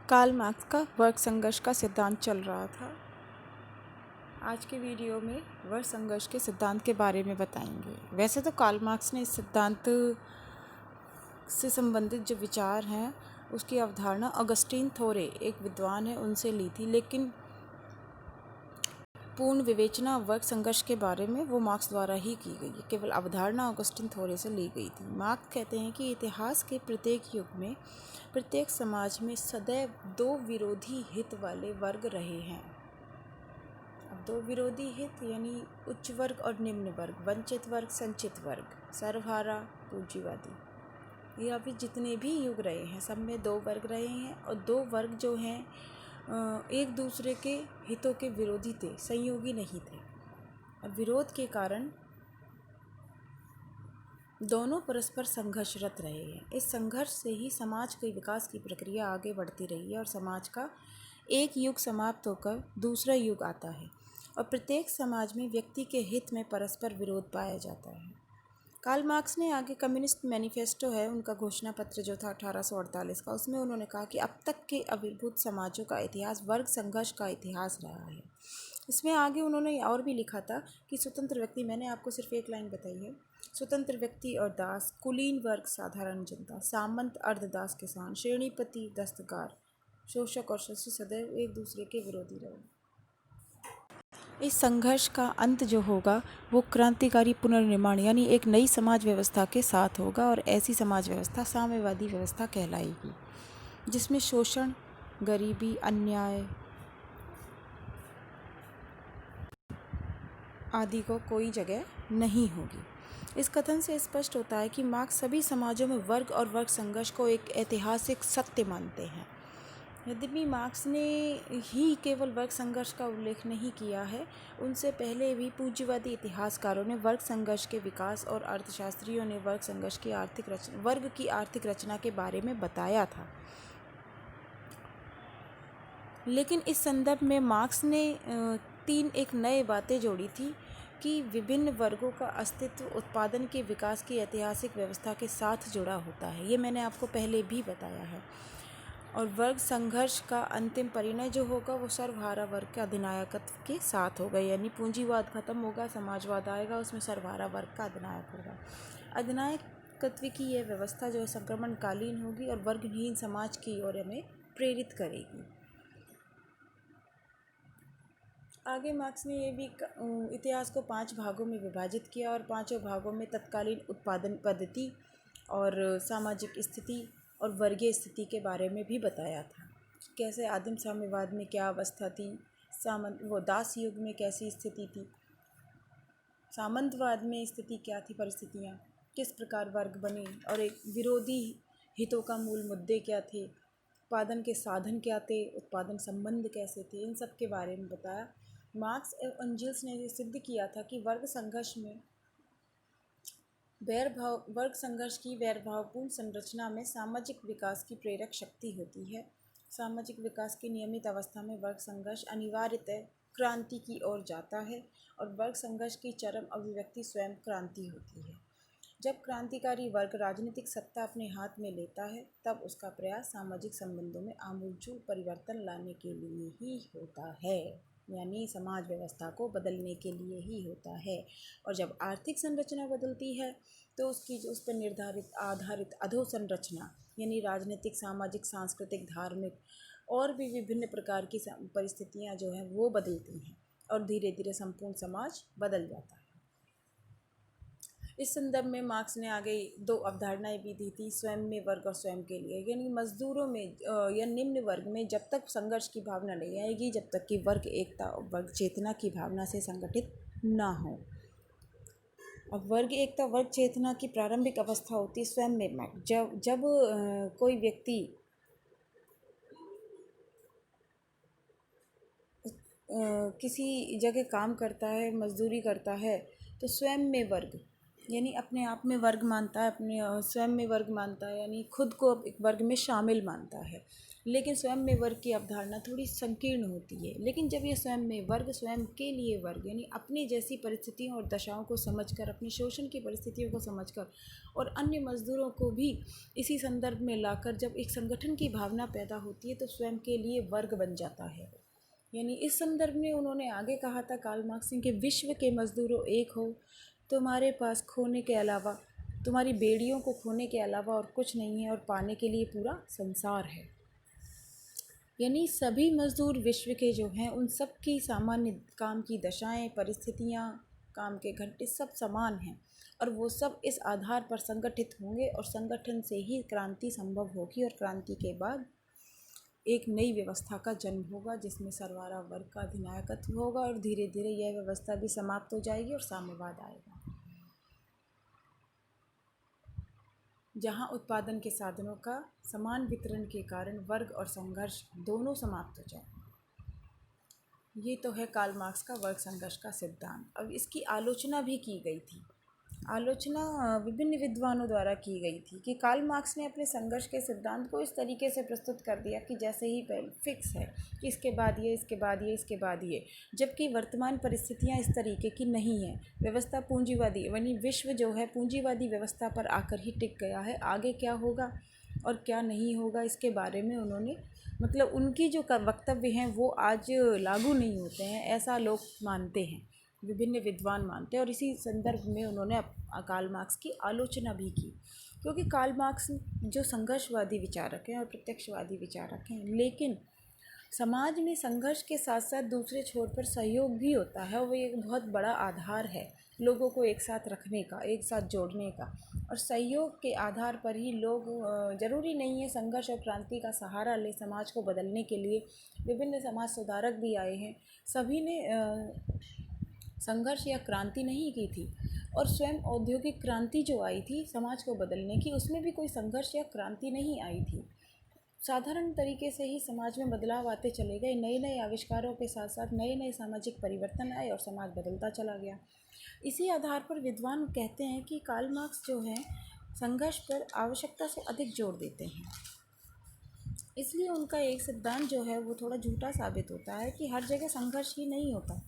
Karl Marx का वर्ग संघर्ष का सिद्धांत चल रहा था। आज के वीडियो में वर्ग संघर्ष के सिद्धांत के बारे में बताएंगे। वैसे तो कार्ल मार्क्स ने इस सिद्धांत से संबंधित जो विचार हैं उसकी अवधारणा ऑगस्टीन थोरे एक विद्वान है उनसे ली थी, लेकिन पूर्ण विवेचना वर्ग संघर्ष के बारे में वो मार्क्स द्वारा ही की गई है। केवल अवधारणा ऑगस्टीन थोरे से ली गई थी। मार्क्स कहते हैं कि इतिहास के प्रत्येक युग में प्रत्येक समाज में सदैव दो विरोधी हित वाले वर्ग रहे हैं। अब दो विरोधी हित यानी उच्च वर्ग और निम्न वर्ग, वंचित वर्ग, संचित वर्ग, सर्वहारा, पूंजीवादी। ये अभी जितने भी युग रहे हैं सब में दो वर्ग रहे हैं, और दो वर्ग जो हैं एक दूसरे के हितों के विरोधी थे, संयोगी नहीं थे। अब विरोध के कारण दोनों परस्पर संघर्षरत रहे हैं। इस संघर्ष से ही समाज के विकास की प्रक्रिया आगे बढ़ती रही है और समाज का एक युग समाप्त होकर दूसरा युग आता है, और प्रत्येक समाज में व्यक्ति के हित में परस्पर विरोध पाया जाता है। कार्ल मार्क्स ने आगे कम्युनिस्ट मैनिफेस्टो है उनका घोषणा पत्र जो था 1848 का, उसमें उन्होंने कहा कि अब तक के आविर्भूत समाजों का इतिहास वर्ग संघर्ष का इतिहास रहा है। इसमें आगे उन्होंने और भी लिखा था कि स्वतंत्र व्यक्ति, मैंने आपको सिर्फ एक लाइन बताई है, स्वतंत्र व्यक्ति और दास, कुलीन वर्ग साधारण जनता, सामंत अर्धदास किसान, श्रेणीपति दस्तकार, शोषक और शोषित सदैव एक दूसरे के विरोधी रहे। इस संघर्ष का अंत जो होगा वो क्रांतिकारी पुनर्निर्माण यानी एक नई समाज व्यवस्था के साथ होगा, और ऐसी समाज व्यवस्था साम्यवादी व्यवस्था कहलाएगी, जिसमें शोषण, गरीबी, अन्याय आदि को कोई जगह नहीं होगी। इस कथन से स्पष्ट होता है कि मार्क्स सभी समाजों में वर्ग और वर्ग संघर्ष को एक ऐतिहासिक सत्य मानते हैं। यद्यपि मार्क्स ने ही केवल वर्ग संघर्ष का उल्लेख नहीं किया है, उनसे पहले भी पूंजीवादी इतिहासकारों ने वर्ग संघर्ष के विकास और अर्थशास्त्रियों ने वर्ग संघर्ष की वर्ग की आर्थिक रचना के बारे में बताया था। लेकिन इस संदर्भ में मार्क्स ने एक नए बातें जोड़ी थी कि विभिन्न वर्गों का अस्तित्व उत्पादन के विकास की ऐतिहासिक व्यवस्था के साथ जुड़ा होता है। ये मैंने आपको पहले भी बताया है। और वर्ग संघर्ष का अंतिम परिणय जो होगा वो सर्वहारा वर्ग के अधिनायकत्व के साथ होगा, यानी पूंजीवाद खत्म होगा, समाजवाद आएगा, उसमें सर्वहारा वर्ग का अधिनायक होगा। अधिनायकत्व की यह व्यवस्था जो है संक्रमणकालीन होगी और वर्गहीन समाज की ओर हमें प्रेरित करेगी। आगे मार्क्स ने ये भी इतिहास को 5 भागों में विभाजित किया और पांचों भागों में तत्कालीन उत्पादन पद्धति और सामाजिक स्थिति और वर्गीय स्थिति के बारे में भी बताया था। कैसे आदिम साम्यवाद में क्या अवस्था थी, दास युग में कैसी स्थिति थी, सामंतवाद में स्थिति क्या थी, परिस्थितियाँ किस प्रकार वर्ग बने, और एक विरोधी हितों का मूल मुद्दे क्या थे, उत्पादन के साधन क्या थे, उत्पादन संबंध कैसे थे, इन सब के बारे में बताया। मार्क्स एवं एंजल्स ने ये सिद्ध किया था कि वर्ग संघर्ष की वैरभावपूर्ण संरचना में सामाजिक विकास की प्रेरक शक्ति होती है। सामाजिक विकास की नियमित अवस्था में वर्ग संघर्ष अनिवार्यतः क्रांति की ओर जाता है, और वर्ग संघर्ष की चरम अभिव्यक्ति स्वयं क्रांति होती है। जब क्रांतिकारी वर्ग राजनीतिक सत्ता अपने हाथ में लेता है तब उसका प्रयास सामाजिक संबंधों में आमूलचूल परिवर्तन लाने के लिए ही होता है, यानी समाज व्यवस्था को बदलने के लिए ही होता है। और जब आर्थिक संरचना बदलती है तो उस पर आधारित अधोसंरचना यानी राजनीतिक, सामाजिक, सांस्कृतिक, धार्मिक और भी विभिन्न प्रकार की परिस्थितियाँ जो हैं वो बदलती हैं, और धीरे धीरे संपूर्ण समाज बदल जाता है। इस संदर्भ में मार्क्स ने आगे 2 अवधारणाएं भी दी थी, स्वयं में वर्ग और स्वयं के लिए, यानी मजदूरों में या निम्न वर्ग में जब तक संघर्ष की भावना नहीं आएगी, जब तक कि वर्ग एकता और वर्ग चेतना की भावना से संगठित ना हो। अब वर्ग एकता, वर्ग चेतना की प्रारंभिक अवस्था होती है स्वयं में। जब कोई व्यक्ति किसी जगह काम करता है, मजदूरी करता है, तो स्वयं में वर्ग यानी अपने आप में वर्ग मानता है, अपने स्वयं में वर्ग मानता है, यानी खुद को एक वर्ग में शामिल मानता है। लेकिन स्वयं में वर्ग की अवधारणा थोड़ी संकीर्ण होती है। लेकिन जब ये स्वयं में वर्ग स्वयं के लिए वर्ग यानी अपनी जैसी परिस्थितियों और दशाओं को समझकर, अपनी शोषण की परिस्थितियों को समझकर और अन्य मजदूरों को भी इसी संदर्भ में लाकर जब एक संगठन की भावना पैदा होती है तो स्वयं के लिए वर्ग बन जाता है। यानी इस संदर्भ में उन्होंने आगे कहा था कार्ल मार्क्स ने कि विश्व के मजदूरों एक हो, तुम्हारे पास खोने के अलावा, तुम्हारी बेड़ियों को खोने के अलावा और कुछ नहीं है और पाने के लिए पूरा संसार है। यानी सभी मजदूर विश्व के जो हैं उन सब की सामान्य काम की दशाएं, परिस्थितियां, काम के घंटे सब समान हैं और वो सब इस आधार पर संगठित होंगे और संगठन से ही क्रांति संभव होगी और क्रांति के बाद एक नई व्यवस्था का जन्म होगा जिसमें सर्वारा वर्ग का अधिनायकत्व होगा और धीरे धीरे यह व्यवस्था भी समाप्त हो जाएगी और साम्यवाद आएगा, जहां उत्पादन के साधनों का समान वितरण के कारण वर्ग और संघर्ष दोनों समाप्त हो जाए। ये तो है कार्ल मार्क्स का वर्ग संघर्ष का सिद्धांत। अब इसकी आलोचना भी की गई थी। आलोचना विभिन्न विद्वानों द्वारा की गई थी कि कार्ल मार्क्स ने अपने संघर्ष के सिद्धांत को इस तरीके से प्रस्तुत कर दिया कि जैसे ही पहले फिक्स है कि इसके बाद ये, इसके बाद ये, इसके बाद ये, जबकि वर्तमान परिस्थितियां इस तरीके की नहीं है। व्यवस्था पूंजीवादी यानी विश्व जो है पूंजीवादी व्यवस्था पर आकर ही टिक गया है। आगे क्या होगा और क्या नहीं होगा इसके बारे में उन्होंने मतलब उनकी जो वक्तव्य हैं वो आज लागू नहीं होते हैं, ऐसा लोग मानते हैं, विभिन्न विद्वान मानते हैं। और इसी संदर्भ में उन्होंने कार्ल मार्क्स की आलोचना भी की, क्योंकि कार्ल मार्क्स जो संघर्षवादी विचारक हैं और प्रत्यक्षवादी विचारक हैं, लेकिन समाज में संघर्ष के साथ साथ दूसरे छोर पर सहयोग भी होता है और वो एक बहुत बड़ा आधार है लोगों को एक साथ रखने का, एक साथ जोड़ने का। और सहयोग के आधार पर ही लोग, ज़रूरी नहीं है संघर्ष और क्रांति का सहारा ले समाज को बदलने के लिए। विभिन्न समाज सुधारक भी आए हैं, सभी ने संघर्ष या क्रांति नहीं की थी। और स्वयं औद्योगिक क्रांति जो आई थी समाज को बदलने की, उसमें भी कोई संघर्ष या क्रांति नहीं आई थी। साधारण तरीके से ही समाज में बदलाव आते चले गए। नए नए आविष्कारों के साथ साथ नए नए सामाजिक परिवर्तन आए और समाज बदलता चला गया। इसी आधार पर विद्वान कहते हैं कि कार्ल मार्क्स जो है संघर्ष पर आवश्यकता से अधिक जोर देते हैं। इसलिए उनका एक सिद्धांत जो है वो थोड़ा झूठा साबित होता है कि हर जगह संघर्ष ही नहीं होता,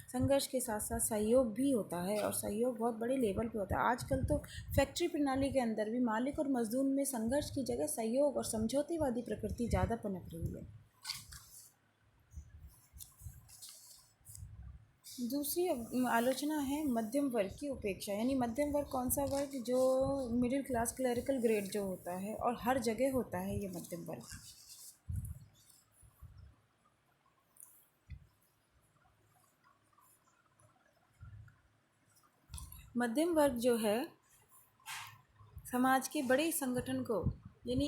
संघर्ष के साथ साथ सहयोग भी होता है और सहयोग बहुत बड़े लेवल पे होता है। आजकल तो फैक्ट्री प्रणाली के अंदर भी मालिक और मजदूर में संघर्ष की जगह सहयोग और समझौतेवादी प्रकृति ज़्यादा पनप रही है। दूसरी आलोचना है मध्यम वर्ग की उपेक्षा। यानी मध्यम वर्ग कौन सा वर्ग, जो मिडिल क्लास क्लरिकल ग्रेड जो होता है और हर जगह होता है, ये मध्यम वर्ग। मध्यम वर्ग जो है समाज के बड़े संगठन को, यानी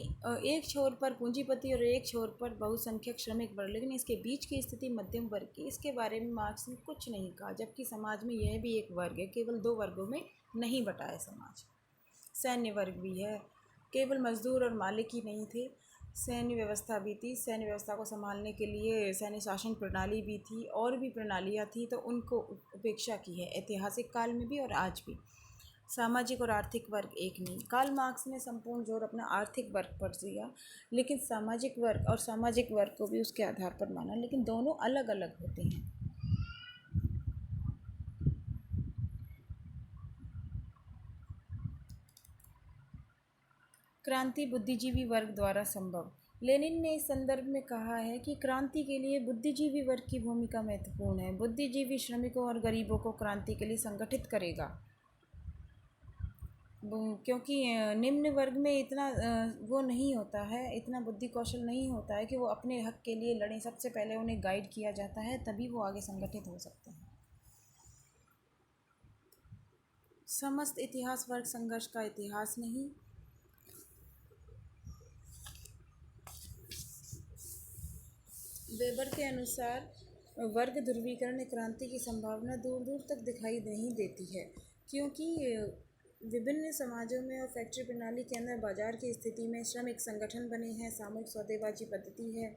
एक छोर पर पूंजीपति और एक छोर पर बहुसंख्यक श्रमिक वर्ग, लेकिन इसके बीच की स्थिति मध्यम वर्ग की, इसके बारे में मार्क्स ने कुछ नहीं कहा। जबकि समाज में यह भी एक वर्ग है, केवल दो वर्गों में नहीं बटा है समाज। सैन्य वर्ग भी है, केवल मजदूर और मालिक ही नहीं थे, सैन्य व्यवस्था भी थी। सैन्य व्यवस्था को संभालने के लिए सैन्य शासन प्रणाली भी थी और भी प्रणालियाँ थी, तो उनको उपेक्षा की है ऐतिहासिक काल में भी और आज भी। सामाजिक और आर्थिक वर्ग एक नहीं। कार्ल मार्क्स ने संपूर्ण जोर अपना आर्थिक वर्ग पर दिया, लेकिन सामाजिक वर्ग और सामाजिक वर्ग को भी उसके आधार पर माना, लेकिन दोनों अलग अलग होते हैं। क्रांति बुद्धिजीवी वर्ग द्वारा संभव। लेनिन ने इस संदर्भ में कहा है कि क्रांति के लिए बुद्धिजीवी वर्ग की भूमिका महत्वपूर्ण है। बुद्धिजीवी श्रमिकों और गरीबों को क्रांति के लिए संगठित करेगा, क्योंकि निम्न वर्ग में इतना वो नहीं होता है, इतना बुद्धि कौशल नहीं होता है कि वो अपने हक के लिए लड़ें। सबसे पहले उन्हें गाइड किया जाता है, तभी वो आगे संगठित हो सकते हैं। समस्त इतिहास वर्ग संघर्ष का इतिहास नहीं। वेबर के अनुसार वर्ग ध्रुवीकरण क्रांति की संभावना दूर दूर तक दिखाई नहीं देती है, क्योंकि विभिन्न समाजों में और फैक्ट्री प्रणाली के अंदर बाजार की स्थिति में श्रमिक संगठन बने हैं, सामूहिक सौदेबाजी पद्धति है,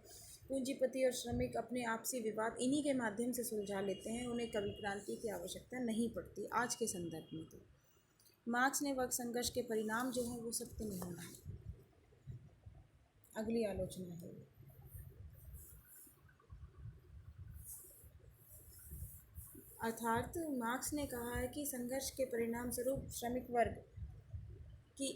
पूंजीपति और श्रमिक अपने आपसी विवाद इन्हीं के माध्यम से सुलझा लेते हैं, उन्हें कभी क्रांति की आवश्यकता नहीं पड़ती आज के संदर्भ में। तो मार्क्स ने वर्ग संघर्ष के परिणाम जो हैं वो सत्य नहीं है। अगली आलोचना है अर्थात मार्क्स ने कहा है कि संघर्ष के परिणाम स्वरूप श्रमिक वर्ग की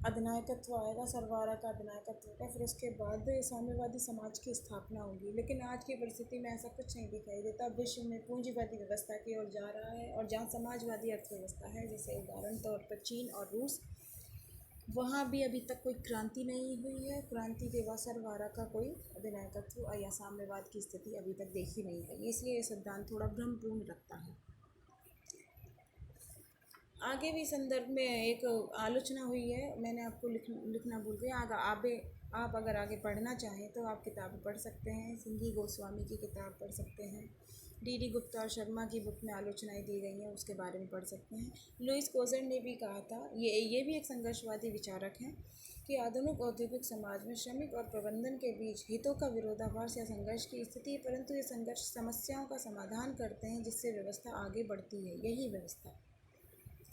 अधिनायकत्व आएगा, सर्वहारा का अधिनायकत्व होगा, फिर उसके बाद साम्यवादी समाज की स्थापना होगी। लेकिन आज की परिस्थिति में ऐसा कुछ नहीं दिखाई देता। विश्व में पूंजीवादी व्यवस्था की ओर जा रहा है, और जहाँ समाजवादी अर्थव्यवस्था है, जैसे उदाहरण तौर पर चीन और रूस, वहाँ भी अभी तक कोई क्रांति नहीं हुई है। क्रांति के बाद सर्वहारा का कोई अधिनायकत्व या साम्यवाद की स्थिति अभी तक देखी नहीं गई। इसलिए ये सिद्धांत थोड़ा भ्रमपूर्ण लगता है। आगे भी संदर्भ में एक आलोचना हुई है, मैंने आपको लिखना भूल गई। आप अगर आगे पढ़ना चाहें तो आप किताबें पढ़ सकते हैं। सिंघी गोस्वामी की किताब पढ़ सकते हैं। डी गुप्ता और शर्मा की बुक में आलोचनाएं दी गई हैं, उसके बारे में पढ़ सकते हैं। लुईस कोजर ने भी कहा था, ये भी एक संघर्षवादी विचारक हैं, कि आधुनिक औद्योगिक समाज में श्रमिक और प्रबंधन के बीच हितों का विरोधाभास या संघर्ष की स्थिति है, परंतु ये संघर्ष समस्याओं का समाधान करते हैं, जिससे व्यवस्था आगे बढ़ती है। यही व्यवस्था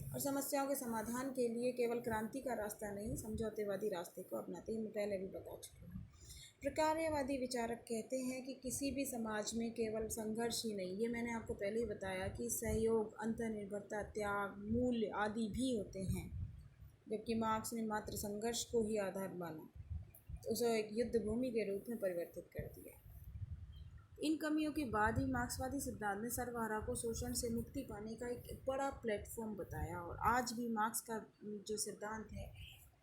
और समस्याओं के समाधान के लिए केवल क्रांति का रास्ता नहीं, समझौतेवादी रास्ते को अपनाते हैं। मैं पहले भी बता चुकी हूँ। प्रकार्यवादी विचारक कहते हैं कि किसी भी समाज में केवल संघर्ष ही नहीं, ये मैंने आपको पहले ही बताया कि सहयोग, अंतर्निर्भरता, त्याग, मूल्य आदि भी होते हैं। जबकि मार्क्स ने मात्र संघर्ष को ही आधार माना, तो उसे एक युद्ध भूमि के रूप में परिवर्तित कर दिया। इन कमियों के बाद ही मार्क्सवादी सिद्धांत ने सर्वहारा को शोषण से मुक्ति पाने का एक बड़ा प्लेटफॉर्म बताया, और आज भी मार्क्स का जो सिद्धांत है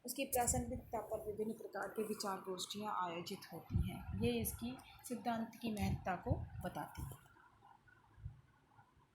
उसकी प्रासंगिकता पर विभिन्न प्रकार के विचार गोष्ठियाँ आयोजित होती हैं। ये इसकी सिद्धांत की महत्ता को बताती है।